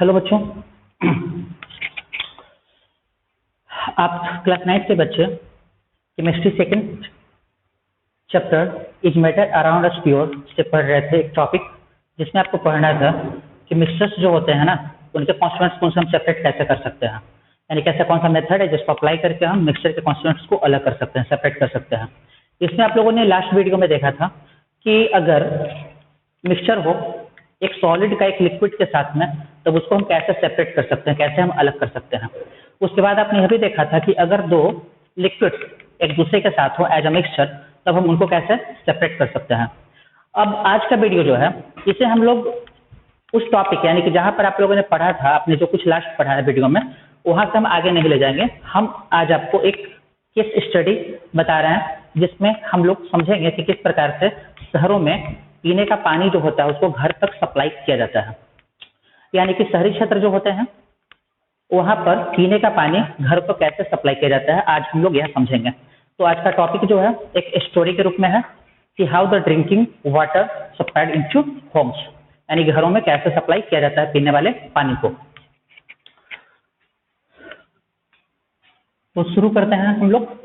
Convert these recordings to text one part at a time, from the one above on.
Hello बच्चों, आप class 9 के बच्चे chemistry second chapter is matter around us pure से पढ़ रहे थे। एक टॉपिक जिसमें आपको पढ़ना था कि मिक्सचर्स जो होते हैं ना, उनके कॉन्स्टिट्यूएंट्स को हम सेपरेट कैसे कर सकते हैं, यानी कैसे कौन सा मेथड है जिसको अप्लाई करके हम मिक्सचर के कॉन्स्टिट्यूएंट्स को अलग कर सकते हैं, सेपरेट कर सकते हैं। इसमें आप लोगों ने लास्ट वीडियो में देखा था कि अगर मिक्सचर हो एक सॉलिड का एक लिक्विड के साथ में, तब उसको हम कैसे सेपरेट कर सकते हैं, कैसे हम अलग कर सकते हैं। उसके बाद आपने यह भी देखा था कि अगर दो लिक्विड एक दूसरे के साथ हो एज अ मिक्सचर, तब हम उनको कैसे सेपरेट कर सकते हैं। अब आज का वीडियो जो है, इसे हम लोग उस टॉपिक यानी कि जहां पर आप लोगों ने पढ़ा था, आपने जो कुछ लास्ट पढ़ा है वीडियो में, वहां से हम आगे नहीं ले जाएंगे। हम आज आपको एक केस स्टडी बता रहे हैं जिसमें हम लोग समझेंगे कि किस प्रकार से शहरों में पीने का पानी जो होता है उसको घर तक सप्लाई किया जाता है। यानी कि शहरी क्षेत्र जो होते हैं वहां पर पीने का पानी घर को कैसे सप्लाई किया जाता है, आज हम लोग यह समझेंगे। तो आज का टॉपिक जो है एक स्टोरी के रूप में है कि how the drinking water supplied into homes, यानी घरों में कैसे सप्लाई किया जाता है पीने वाले पानी को। तो शुरू करते हैं हम लोग।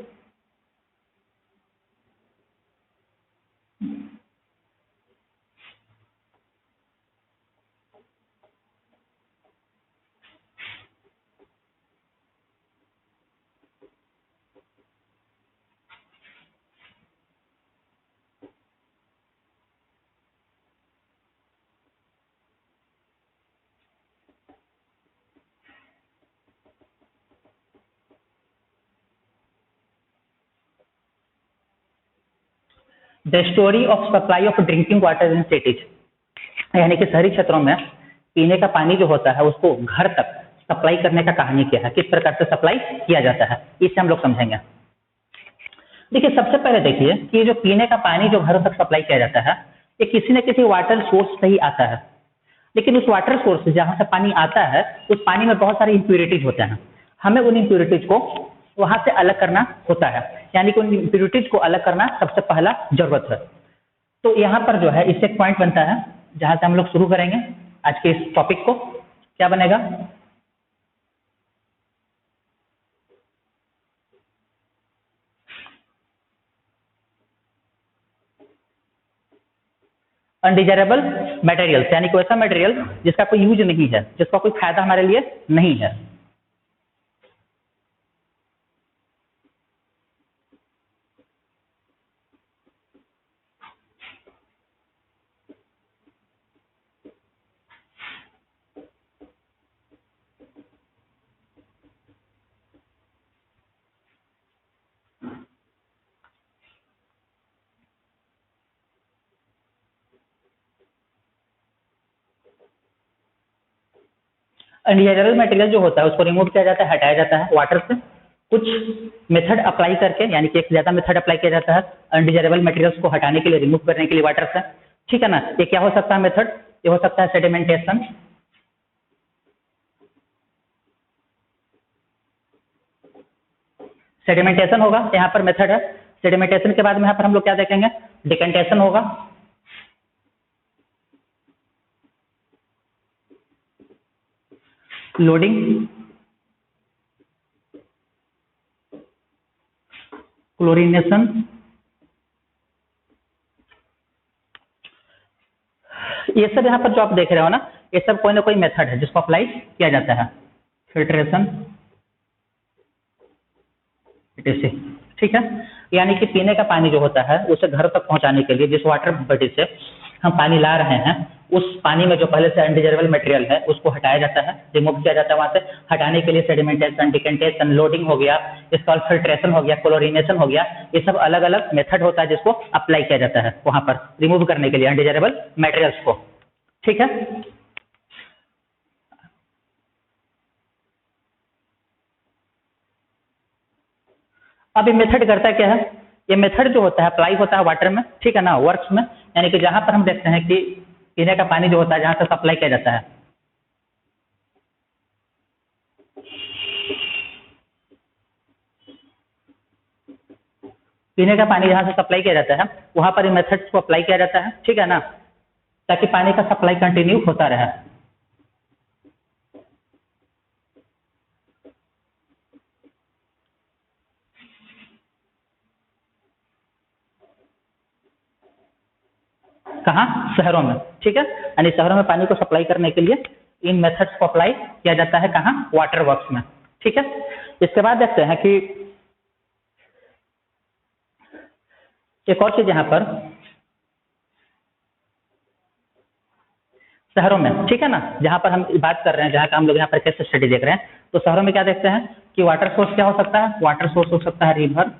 The story of supply of drinking water in cities, यानी कि शहरी क्षेत्रों में पीने का पानी जो होता है उसको घर तक सप्लाई करने का कहानी क्या है, किस प्रकार से सप्लाई किया जाता है, इसे हम लोग समझेंगे। देखिए, सबसे पहले देखिए कि जो पीने का पानी जो घरों तक सप्लाई किया जाता है, ये किसी न किसी वाटर सोर्स से ही आता है। लेकिन उस वाटर सोर्स से जहां से पानी आता है, उस पानी में बहुत सारे इंप्योरिटीज होते हैं। हमें उन इंप्योरिटीज को वहां से अलग करना होता है, यानी कि उन इंप्योरिटीज को अलग करना सबसे पहला जरूरत है। तो यहाँ पर जो है इससे एक पॉइंट बनता है जहां से हम लोग शुरू करेंगे आज के इस टॉपिक को। क्या बनेगा? अनडिजायरेबल मटेरियल्स, यानी कोई ऐसा मटेरियल जिसका कोई यूज नहीं है, जिसका कोई फायदा हमारे लिए नहीं है। अनडिजायरेबल मटेरियल जो होता है उसको रिमूव किया जाता है, हटाया जाता है वाटर से कुछ मेथड अप्लाई करके, यानी कि एक ज्यादा मेथड अप्लाई किया जाता है अनडिजायरेबल मटेरियल्स को हटाने के लिए, रिमूव करने के लिए वाटर से। ठीक है ना? ये क्या हो सकता है मेथड? ये हो सकता है सेडिमेंटेशन। सेडिमेंटेशन होगा यहाँ पर मेथड है। सेडिमेंटेशन के बाद में यहाँ पर हम लोग क्या देखेंगे? डिकेंटेशन होगा। लोडिंग, क्लोरीनेशन, ये सब यहाँ पर जो आप देख रहे हो ना, ये सब कोई ना कोई मेथड है जिसको अप्लाई किया जाता है। Filtration, etc.. ठीक है? यानी कि पीने का पानी जो होता है उसे घर तक पहुंचाने के लिए जिस वाटर बॉडी से हम पानी ला रहे हैं, उस पानी में जो पहले से अनडिजायरेबल मटेरियल है उसको हटाया जाता है, रिमूव किया जाता है वहां से। हटाने के लिए सेडिमेंटेशन, डिकेंटेशन, लोडिंग हो गया, इसका फिल्ट्रेशन हो गया, क्लोरीनेशन हो गया। ये सब अलग अलग मेथड होता है जिसको अप्लाई किया जाता है वहां पर रिमूव करने के लिए अनडिजायरेबल मटेरियल्स को। ठीक है? अब ये मेथड करता क्या है? ये मेथड जो होता है अप्लाई होता है वाटर में, ठीक है ना, वर्क्स में, यानी कि जहां पर हम देखते हैं कि पीने का पानी जो होता है जहां से सप्लाई किया जाता है, पीने का पानी जहां से सप्लाई किया जाता है वहां पर इन मेथड्स को अप्लाई किया जाता है। ठीक है ना? ताकि पानी का सप्लाई कंटिन्यू होता रहे। कहाँ? शहरों में। ठीक है, यानी शहरों में पानी को सप्लाई करने के लिए इन मेथड्स को अप्लाई किया जाता है कहाँ? वाटर वर्क्स में। ठीक है, इसके बाद देखते हैं कि एक और चीज यहाँ पर शहरों में, ठीक है ना, जहाँ पर हम बात कर रहे हैं, जहाँ का हम लोग यहाँ पर केस स्टडी देख रहे हैं, तो शहरों में क्या देखते हैं कि वाटर सोर्स क्या हो सकता है? वाटर सोर्स हो सकता है रिवर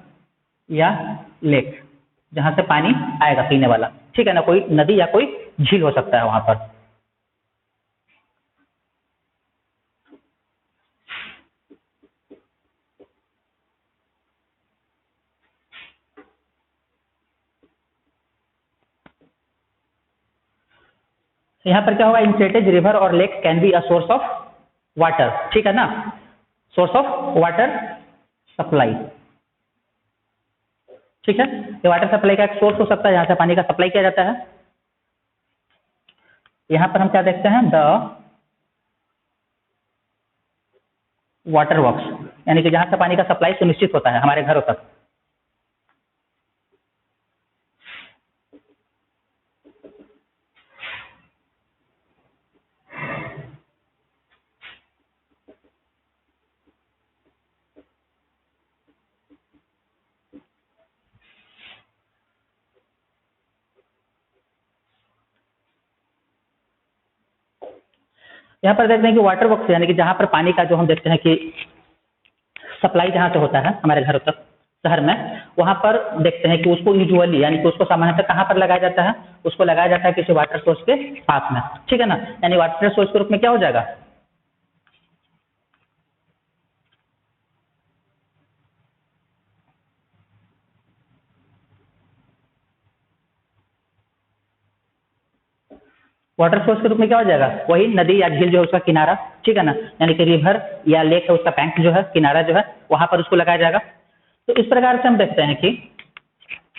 या लेक, जहाँ से पानी आएगा पीने वाला। ठीक है ना, कोई नदी या कोई झील हो सकता है वहां पर। यहाँ पर क्या होगा? इंसेटेज रिवर और lake can be a source of water. ठीक है ना, सोर्स ऑफ वाटर सप्लाई। ठीक है, ये वाटर सप्लाई का एक सोर्स हो सकता है जहां से पानी का सप्लाई किया जाता है। यहां पर हम क्या देखते हैं? द वाटर वर्क्स, यानी कि जहां से पानी का सप्लाई सुनिश्चित होता है हमारे घरों तक। यहाँ पर देखते हैं कि वाटर वर्क्स यानी कि जहां पर पानी का जो हम देखते हैं कि सप्लाई जहां से होता है हमारे घरों तक शहर में, वहां पर देखते हैं कि उसको यूजुअली यानी कि उसको सामान्यतः कहां पर लगाया जाता है? उसको लगाया जाता है किसी वाटर सोर्स के पास में। ठीक है ना, यानी वाटर सोर्स के रूप में क्या हो जाएगा? वाटर सोर्स के रूप में क्या हो जाएगा? वही नदी या झील जो है उसका किनारा। ठीक है ना, यानी कि रिवर या लेक है उसका बैंक जो है, किनारा जो है, वहां पर उसको लगाया जाएगा। तो इस प्रकार से हम देखते हैं कि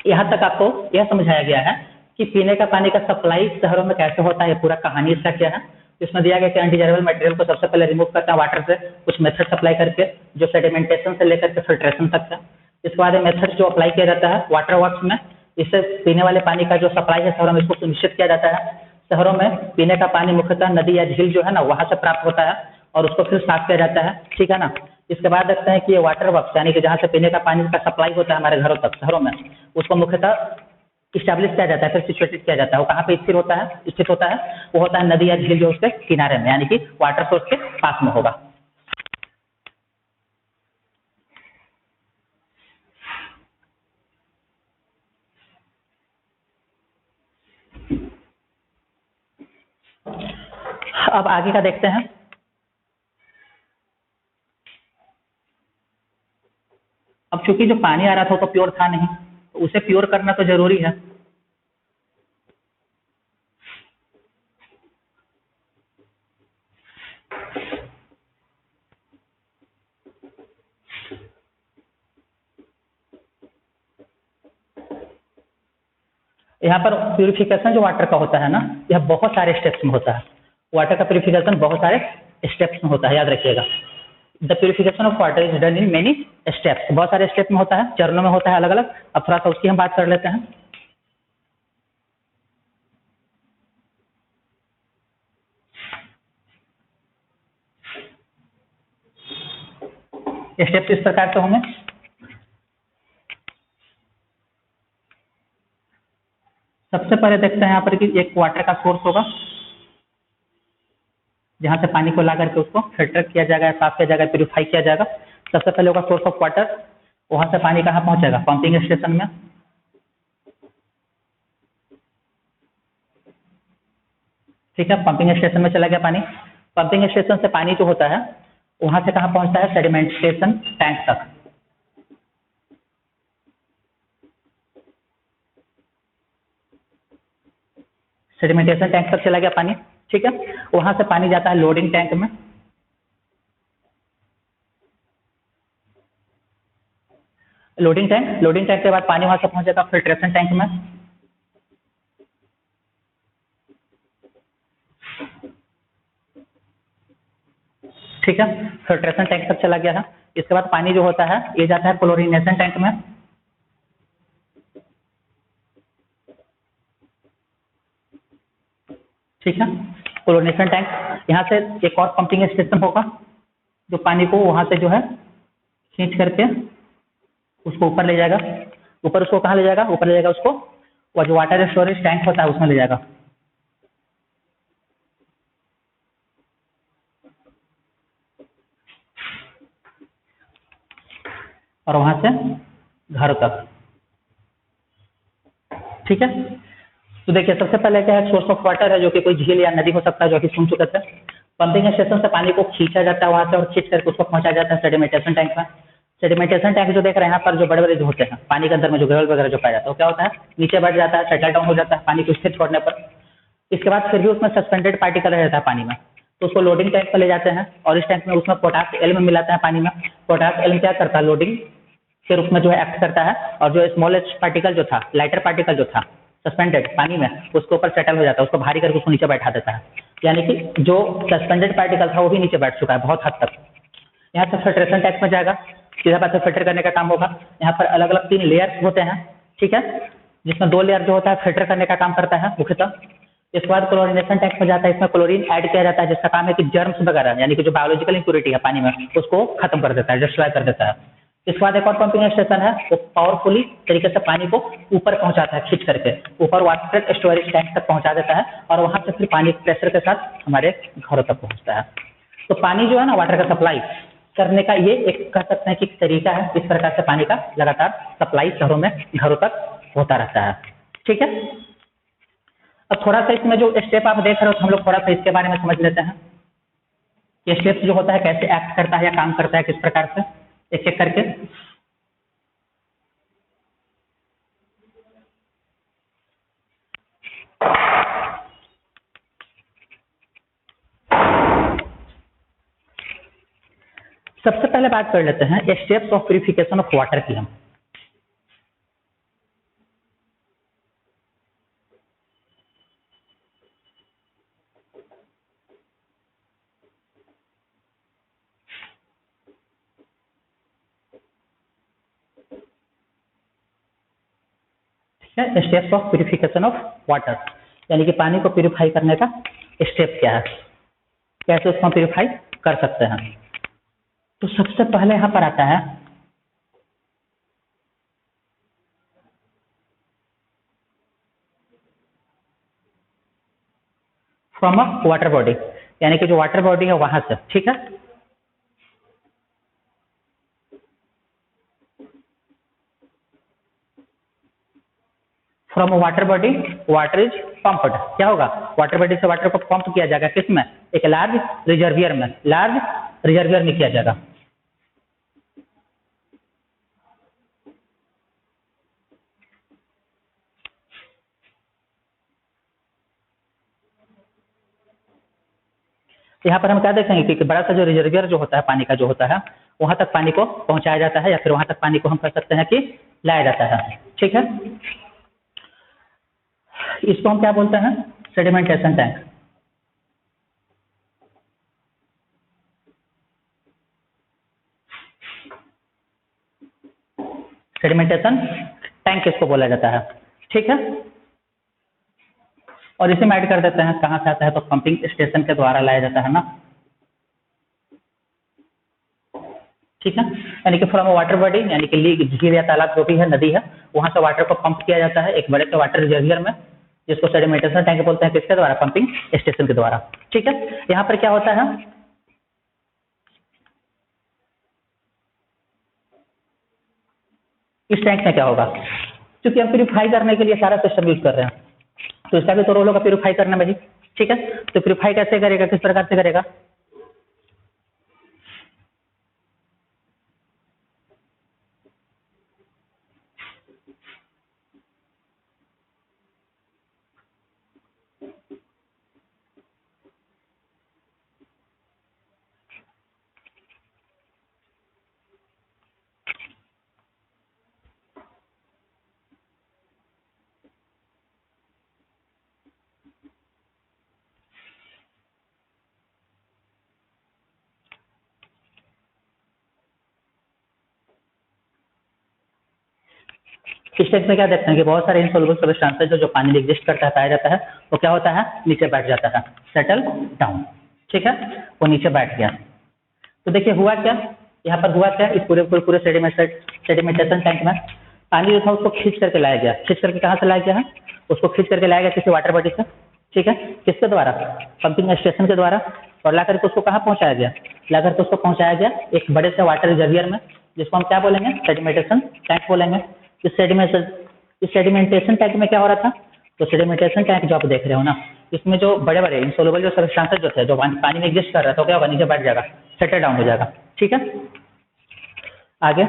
यहाँ तक आपको यह समझाया गया है कि पीने का पानी का सप्लाई शहरों में कैसे होता है, पूरा कहानी इसका क्या है। इसमें दिया गया कि अनडिजायरेबल मटेरियल को सबसे पहले रिमूव करते हैं वाटर से, कुछ मेथड अप्लाई करके, जो सेडिमेंटेशन से लेकर के फिल्ट्रेशन तक है। इसके बाद मेथड जो अप्लाई किया जाता है वाटर वर्क्स में, इससे पीने वाले पानी का जो सप्लाई है शहरों में इसको सुनिश्चित किया जाता है। शहरों में पीने का पानी मुख्यतः नदी या झील जो है ना वहां से प्राप्त होता है और उसको फिर साफ किया जाता है। ठीक है ना, इसके बाद देखते हैं कि ये वाटर वर्क्स यानी कि जहाँ से पीने का पानी का सप्लाई होता है हमारे घरों तक शहरों में, उसको मुख्यतः इस्टेब्लिश किया जाता है, फिर सिचुएटेड किया जाता है। वो कहाँ पे स्थित होता है? वो होता है नदी या झील जो उसके किनारे में, यानी कि वाटर सोर्स के पास में होगा। अब आगे का देखते हैं। अब चूंकि जो पानी आ रहा था वो तो प्योर था नहीं, तो उसे प्योर करना तो जरूरी है। यहाँ पर प्यूरिफिकेशन जो वाटर का होता है ना, यह बहुत सारे स्टेप्स में होता है। वाटर का प्यूरिफिकेशन बहुत सारे स्टेप्स में होता है, याद रखिएगा। The purification of water is done in many steps, बहुत सारे स्टेप में होता है, चरणों में होता है अलग अलग। अब थोड़ा सा उसकी हम बात कर लेते हैं। स्टेप्स इस प्रकार से होंगे। सबसे पहले देखते हैं यहाँ पर कि एक वाटर का सोर्स होगा जहां से पानी को ला करके उसको फिल्टर किया जाएगा, साफ किया जाएगा, प्यूरिफाई किया जाएगा। सबसे पहले होगा सोर्स ऑफ वाटर, वहां से पानी कहाँ पहुंचेगा? पंपिंग स्टेशन में। ठीक है, पंपिंग स्टेशन में चला गया पानी। पंपिंग स्टेशन से पानी जो होता है वहां से कहाँ पहुंचता है? सेडिमेंटेशन टैंक तक। सेडिमेंटेशन टैंक तक चला गया पानी। ठीक है, वहां से पानी जाता है लोडिंग टैंक में। लोडिंग टैंक के बाद पानी वहां से पहुंचेगा फिल्ट्रेशन टैंक में। ठीक है, फिल्ट्रेशन टैंक तक चला गया है। इसके बाद पानी जो होता है ये जाता है क्लोरिनेशन टैंक में। ठीक है। क्लोरीनेशन टैंक, यहाँ से एक और पंपिंग स्टेशन होगा जो पानी को वहाँ से जो है खींच करके उसको ऊपर ले जाएगा। ऊपर उसको कहाँ ले जाएगा? ऊपर ले जाएगा उसको, और जो वाटर स्टोरेज टैंक होता है उसमें ले जाएगा। और वहां से घर तक। ठीक है। तो देखिए सबसे पहले क्या है, सोर्स ऑफ वाटर है जो कि कोई झील या नदी हो सकता है, जो कि सुन चुके थे। पंपिंग स्टेशन से पानी को खींचा जाता है वहां से, और खींच करके उसको पहुंचाया जाता है सेडिमेंटेशन टैंक में। सेडिमेंटेशन टैंक जो देख रहे हैं यहाँ पर, जो बड़े बड़े जो होते हैं पानी के अंदर में जो ग्रेवल वगैरह जो पाया जाता है, वो क्या होता है, नीचे बैठ जाता है, सेटल डाउन हो जाता है पानी को स्थिर छोड़ने पर। इसके बाद फिर भी उसमें सस्पेंडेड पार्टिकल रहता है पानी में, तो उसको लोडिंग टैंक पर ले जाते हैं, और इस टैंक में उसमें पोटास एल्म मिलाते हैं पानी में। पोटास एल्म क्या करता है, लोडिंग के रूप में जो है एक्ट करता है, और जो स्मॉलेस्ट पार्टिकल जो था, लाइटर पार्टिकल जो था सस्पेंडेड पानी में, उसके ऊपर सेटल हो जाता है, उसको भारी करके उसको नीचे बैठा देता है। यानी कि जो सस्पेंडेड पार्टिकल था वो भी नीचे बैठ चुका है बहुत हद तक। यहाँ से फिल्ट्रेशन टैंक में जाएगा, सीधा बात है फिल्टर करने का काम होगा। यहाँ पर अलग अलग 3 लेयर्स होते हैं, ठीक है, जिसमें 2 लेयर जो होता है फिल्टर करने का काम करता है मुख्यतः। इसके बाद क्लोरीनेशन टैंक में जाता है, इसमें क्लोरीन ऐड किया जाता है, जिसका काम है कि जर्म्स वगैरह यानी कि जो बायोलॉजिकल इंप्योरिटी है पानी में उसको खत्म कर देता है, डिस्ट्रॉय कर देता है। इसके बाद एक और पंपिंग स्टेशन है, वो पावरफुली तरीके से पानी को ऊपर पहुंचाता है, खींच करके ऊपर वाटर स्टोरेज टैंक तक पहुंचा देता है, और वहां से फिर पानी प्रेशर के साथ हमारे घरों तक पहुंचता है। तो पानी जो है ना, वाटर का सप्लाई करने का ये एक कह सकते हैं कि तरीका है। इस प्रकार से पानी का लगातार सप्लाई शहरों में घरों तक होता रहता है। ठीक है। अब थोड़ा सा इसमें जो स्टेप आप देख रहे हो, तो हम लोग थोड़ा सा इसके बारे में समझ लेते हैं। ये स्टेप जो होता है कैसे एक्ट करता है या काम करता है, किस प्रकार से, एक एक करके। सबसे पहले बात कर लेते हैं steps of purification of water की हम। Steps of purification of water, यानी कि पानी को प्यूरिफाई करने का स्टेप क्या है, कैसे उसको प्यूरिफाई कर सकते हैं। तो सबसे पहले यहां पर आता है फ्रॉम अ वाटर बॉडी, यानी कि जो वाटर बॉडी है वहां से। ठीक है। From water body water is pumped, क्या होगा, वाटर बॉडी से वाटर को पंप किया जाएगा, किसमें, एक लार्ज रिजर्वियर में, लार्ज रिजर्वियर में किया जाएगा। यहाँ पर हम क्या देखेंगे कि बड़ा सा जो रिजर्वियर जो होता है पानी का जो होता है, वहां तक पानी को पहुंचाया जाता है, या फिर वहां तक पानी को हम कह सकते हैं कि लाया जाता है। ठीक है। इसको हम क्या बोलते हैं, सेडिमेंटेशन टैंक। सेडिमेंटेशन टैंक इसको बोला जाता है। ठीक है। और इसे में ऐड कर देते हैं, कहाँ से आता है, तो पंपिंग स्टेशन के द्वारा लाया जाता है ना। ठीक है। यानी कि फ्रॉम वाटर बॉडी, यानी कि झील या तालाब जो भी है, नदी है, वहां से वाटर को पंप किया जाता है एक बड़े से वाटर रिजर्वियर में, जिसको सेडिमेंटेशन टैंक बोलते हैं, किसके द्वारा, पंपिंग स्टेशन के द्वारा। ठीक है। यहाँ पर क्या होता है, इस टैंक में क्या होगा, क्योंकि हम प्यूरिफाई करने के लिए सारा सिस्टम यूज कर रहे हैं, तो इसका भी तो रोल होगा प्यूरिफाई करने में ही। ठीक है। तो प्यूरिफाई कैसे करेगा, किस प्रकार से करेगा, इस टैंक में क्या देखते हैं कि बहुत सारे इनसॉल्युबल सब्सटेंसेस जो पानी में एग्जिस्ट करता है, पाया जाता है, वो क्या होता है, नीचे बैठ जाता है, सेटल डाउन। ठीक है, वो नीचे बैठ गया। तो देखिए हुआ क्या, यहाँ पर हुआ क्या, इस पूरे सेडिमेंटेशन टैंक में पानी जो था उसको खींच करके लाया गया। खींच करके कहाँ से लाया गया है, उसको खींच करके लाया गया किसी वाटर बॉडी से। ठीक है, किसके द्वारा, पंपिंग स्टेशन के द्वारा। और ला करके उसको कहाँ पहुंचाया गया, ला करके उसको पहुंचाया गया एक बड़े से वाटर रिजर्वियर में, जिसको हम क्या बोलेंगे, सेडिमेंटेशन टैंक बोलेंगे। इस सेडिमेंटेशन टैंक में क्या हो रहा था, तो सेडिमेंटेशन टैंक जो आप देख रहे हो ना, इसमें जो बड़े बड़े इंसॉल्युबल जो सब्सटेंसेस जो थे, जो पानी में एग्जिस्ट कर रहा था, क्या होगा, नीचे बैठ जाएगा, सेटल डाउन हो जाएगा। ठीक है, आगे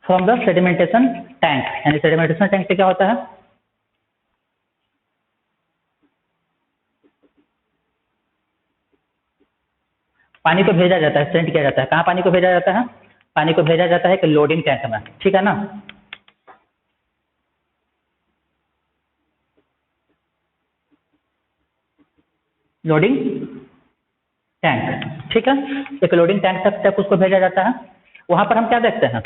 फ्रॉम द सेडिमेंटेशन टैंक, यानी सेडिमेंटेशन टैंक से क्या होता है, पानी को भेजा जाता है, सेंड किया जाता है। कहाँ पानी को भेजा जाता है, पानी को भेजा जाता है कि लोडिंग टैंक में। ठीक है ना, लोडिंग टैंक। ठीक है, एक लोडिंग टैंक तक उसको भेजा जाता है। वहां पर हम क्या देखते हैं,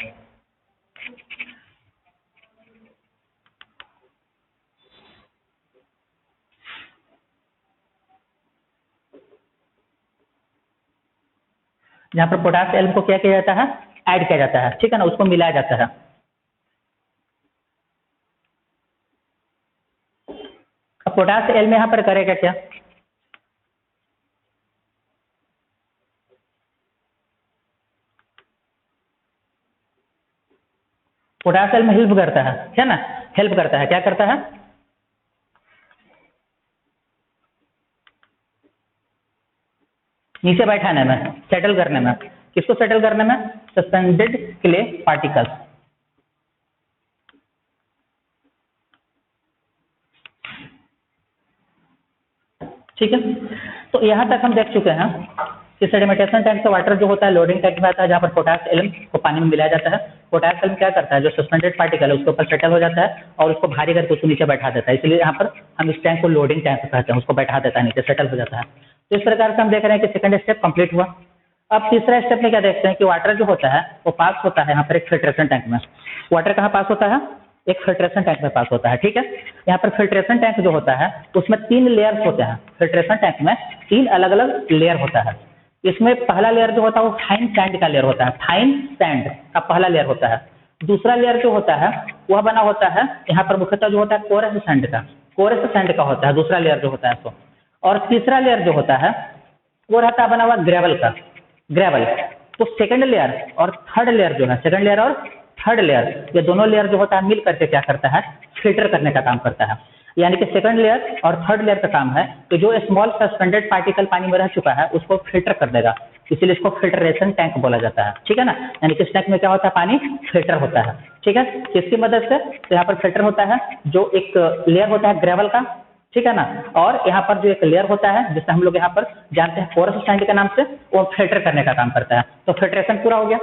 जहां पर पोटास एल्म को क्या किया जाता है, ऐड किया जाता है। ठीक है ना, उसको मिलाया जाता है। अब पोटास एल्म यहाँ पर करेगा क्या, पोटास एल्म हेल्प करता है ना, हेल्प करता है, क्या करता है, नीचे बैठाने में, सेटल करने में। किसको सेटल करने में, सस्पेंडेड क्ले पार्टिकल्स। ठीक है, तो यहां तक हम देख चुके हैं कि सेडिमेंटेशन टैंक से वाटर जो होता है लोडिंग टैंक में आता है, जहां पर पोटास एल्म को पानी में मिलाया जाता है। पोटास एल्म क्या करता है, जो सस्पेंडेड पार्टिकल है उसके ऊपर सेटल हो जाता है और उसको भारी करके उसको नीचे बैठा देता है। इसलिए यहाँ पर हम इस टैंक को लोडिंग टैंक कहते हैं, उसको बैठा देता है, नीचे सेटल हो जाता है। तो इस प्रकार से हम देख रहे हैं कि सेकंड स्टेप कंप्लीट हुआ। अब तीसरा स्टेप में क्या देखते हैं कि वाटर जो होता है वो पास होता है यहाँ पर एक फिल्ट्रेशन टैंक में। वाटर कहाँ पास होता है, एक फिल्ट्रेशन टैंक में पास होता है। ठीक है, यहाँ पर फिल्ट्रेशन टैंक जो होता है उसमें 3 लेयर्स होते हैं। फिल्ट्रेशन टैंक में 3 अलग अलग लेयर होता है। इसमें पहला लेयर जो होता है वो फाइन सैंड का लेयर होता है, फाइन सैंड का पहला लेयर होता है। दूसरा लेयर जो होता है वह बना होता है यहाँ पर मुख्यतः जो होता है कोरस सैंड का, कोरस सैंड का होता है दूसरा लेयर जो होता है तो। और तीसरा लेयर जो होता है वो रहता है बना हुआ ग्रेवल का, ग्रेवल। तो सेकंड लेयर और थर्ड लेयर जो है, सेकंड लेयर और थर्ड लेयर, ये दोनों लेयर जो होता है मिल करके क्या करता है, फिल्टर करने का काम करता है। यानी कि सेकंड लेयर और थर्ड लेयर का काम है कि जो स्मॉल सस्पेंडेड पार्टिकल पानी में रह चुका है उसको फिल्टर कर देगा, इसीलिए इसको फिल्टरेशन टैंक बोला जाता है। ठीक है ना, यानी कि इस टैंक में क्या होता है, पानी फिल्टर होता है। ठीक है, किसकी मदद से, तो यहाँ पर फिल्टर होता है जो एक लेयर होता है ग्रेवल का, ठीक है ना, और यहाँ पर जो एक लेयर होता है जिसे हम लोग यहाँ पर जानते हैं कोरस सैंड के नाम से, वो फिल्टर करने का काम करता है। तो फिल्ट्रेशन पूरा हो गया,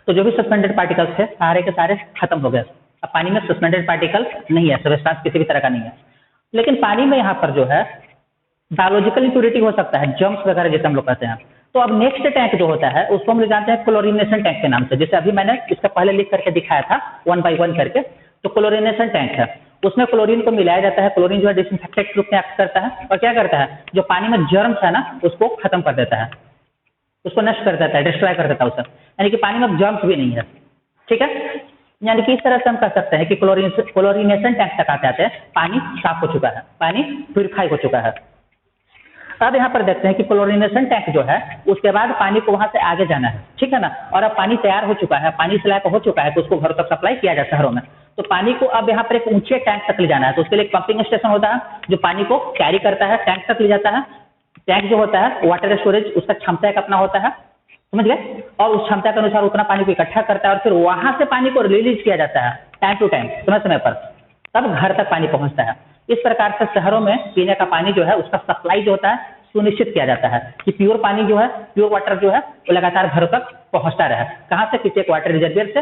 तो जो भी सस्पेंडेड पार्टिकल्स थे सारे के सारे खत्म हो गए। अब पानी में सस्पेंडेड पार्टिकल नहीं है, सब्सटेंस किसी भी तरह का नहीं है। लेकिन पानी में यहाँ पर जो है बायोलॉजिकल इंप्योरिटी हो सकता है, जम्स वगैरह जैसे हम लोग कहते हैं। तो अब नेक्स्ट टैंक जो होता है उसको हम लोग जानते हैं क्लोरीनेशन टैंक के नाम से, जैसे अभी मैंने इसका पहले लिख करके दिखाया था 1 by 1 करके। तो क्लोरीनेशन टैंक है, उसमें क्लोरीन को मिलाया जाता है। क्लोरीन जो है डिसइंफेक्टेंट रूप में एक्ट करता है और क्या करता है, जो पानी में जर्म्स है ना उसको खत्म कर देता है, उसको नष्ट कर देता है, डिस्ट्रॉय कर देता है उसे, यानी कि पानी में जर्म्स भी नहीं है। ठीक है, यानी कि इस तरह से हम कह सकते हैं कि क्लोरीनेशन टैंक तक आते आते पानी साफ हो चुका है, पानी प्यूरिफाई हो चुका है। अब यहाँ पर देखते हैं कि क्लोरीनेशन टैंक जो है उसके बाद पानी को वहां से आगे जाना है। ठीक है ना, और अब पानी तैयार हो चुका है, पानी से लायक हो चुका है, तो उसको घरों तक सप्लाई किया जाए शहरों में। तो पानी को अब यहाँ पर एक ऊंचे टैंक तक ले जाना है, तो उसके लिए एक पंपिंग स्टेशन होता है जो पानी को कैरी करता है, टैंक तक ले जाता है। टैंक जो होता है वाटर स्टोरेज, उसका क्षमता एक अपना होता है, समझ गए, और उस क्षमता के अनुसार उतना पानी को इकट्ठा करता है और फिर वहां से पानी को रिलीज किया जाता है टाइम टू टाइम, समय समय पर, तब घर तक पानी पहुंचता है। इस प्रकार से शहरों में पीने का पानी जो है उसका सप्लाई जो होता है सुनिश्चित किया जाता है कि प्योर पानी जो है, प्योर वाटर जो है वो लगातार घरों तक पहुंचता रहे। कहां से, किसी एक वाटर रिजर्वियर से।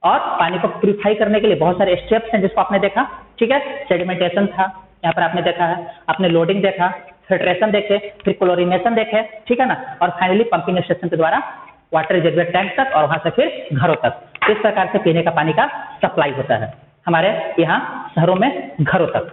और पानी को प्यूरिफाई करने के लिए बहुत सारे स्टेप्स हैं जिसको आपने देखा। ठीक है, सेडिमेंटेशन था, यहाँ पर आपने देखा है, आपने लोडिंग देखा, फिल्ट्रेशन देखे, फिर क्लोरीनेशन देखे, ठीक है ना, और फाइनली पंपिंग स्टेशन के द्वारा वाटर रिजर्वियर टैंक तक और वहां से फिर घरों तक। इस प्रकार से पीने का पानी का सप्लाई होता है हमारे यहाँ शहरों में घरों तक।